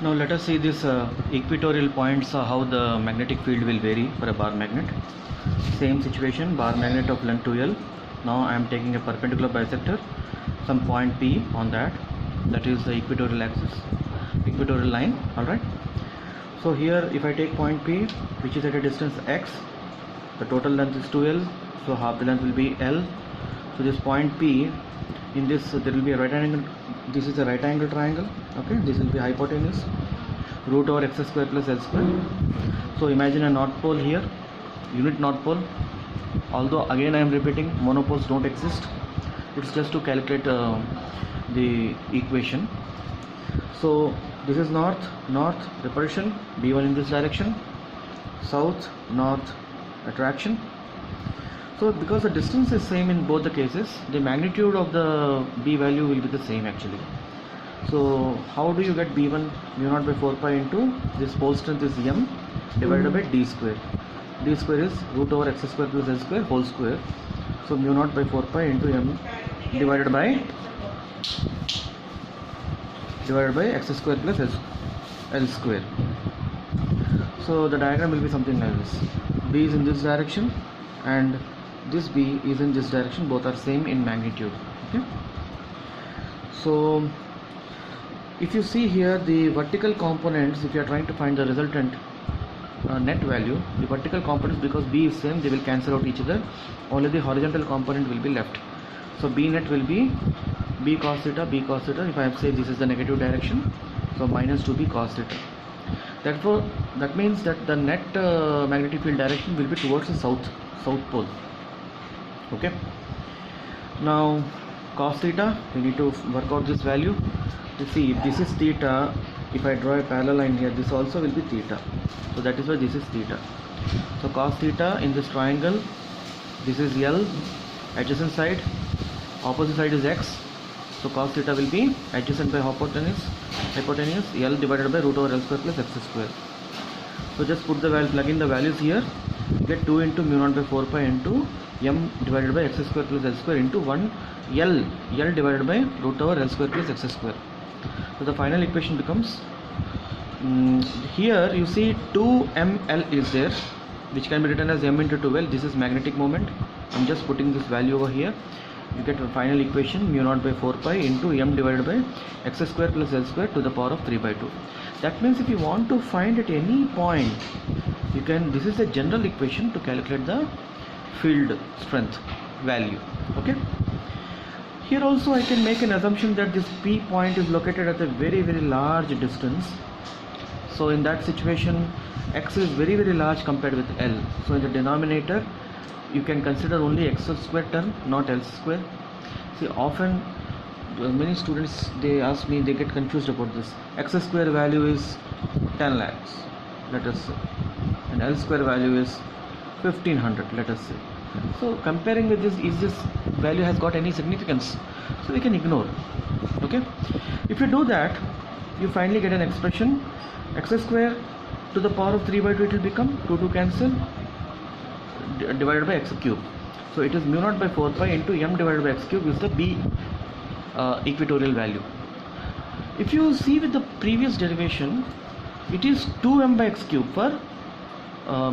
Now let us see this equatorial points, how the magnetic field will vary for a bar magnet. Same situation, bar magnet of length 2L. Now I am taking a perpendicular bisector, some point P on that is the equatorial axis, equatorial line. Alright, so here if I take point P, which is at a distance x, the total length is 2L, so half the length will be L. So this point P, in this there will be a right angle, this is a right angle triangle, okay, this will be hypotenuse, root over x square plus L square. So imagine a north pole here, unit north pole, although again I am repeating, monopoles don't exist, it's just to calculate the equation. So this is north repulsion, B1 in this direction, south north attraction. So because the distance is same in both the cases, the magnitude of the B value will be the same actually. So how do you get B1? mu naught by 4 pi into this pole strength is m divided by d square. D square is root over x square plus L square whole square. So mu naught by 4 pi into m divided by x square plus L square. So the diagram will be something like this. B is in this direction and this B is in this direction, both are same in magnitude. Okay, so if you see here the vertical components, if you are trying to find the resultant net value, the vertical components, because B is same, they will cancel out each other, only the horizontal component will be left. So B net will be B cos theta, B cos theta. If I have said this is the negative direction, so minus 2B cos theta. Therefore that means that the net magnetic field direction will be towards the south pole. Okay, now cos theta, we need to work out this value. You see, if this is theta, if I draw a parallel line here, this also will be theta, so that is why this is theta. So cos theta in this triangle, this is L, adjacent side, opposite side is x, so cos theta will be adjacent by hypotenuse L divided by root over L square plus x square. So just put the value, plug in the values here, get 2 into mu naught by 4 pi into m divided by x square plus L square into 1 L divided by root over L square plus x square. So the final equation becomes, here you see 2ml is there, which can be written as m into 2L. This is magnetic moment. I'm just putting this value over here. You get a final equation, mu naught by 4 pi into m divided by x square plus L square to the power of 3 by 2. That means if you want to find at any point, you can, this is the general equation to calculate the field strength value. Okay, here also I can make an assumption that this P point is located at a very large distance. So in that situation, x is very large compared with L. So in the denominator, you can consider only x square term, not L square. See, often many students, they ask me, they get confused about this. X square value is 10 lakhs, let us say, and L square value is 1500, let us say. So comparing with this, is this value has got any significance? So we can ignore. Okay, if you do that, you finally get an expression, x square to the power of 3 by 2, it will become 2 cancel, divided by x cube. So it is mu naught by 4 pi into m divided by x cube is the B equatorial value. If you see with the previous derivation, it is 2m by x cube for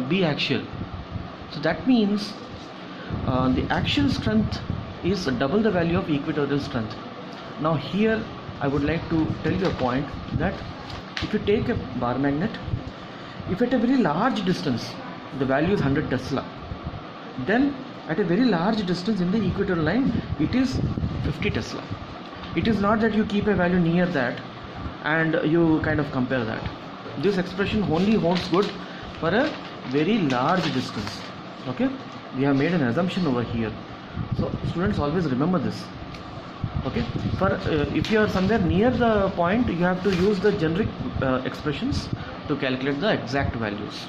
B axial. So that means the axial strength is double the value of equatorial strength. Now here I would like to tell you a point that if you take a bar magnet, if at a very large distance the value is 100 Tesla, then at a very large distance in the equatorial line it is 50 Tesla. It is not that you keep a value near that and you kind of compare that. This expression only holds good for a very large distance. Okay, we have made an assumption over here, so students always remember this. Okay, for if you are somewhere near the point, you have to use the generic expressions to calculate the exact values.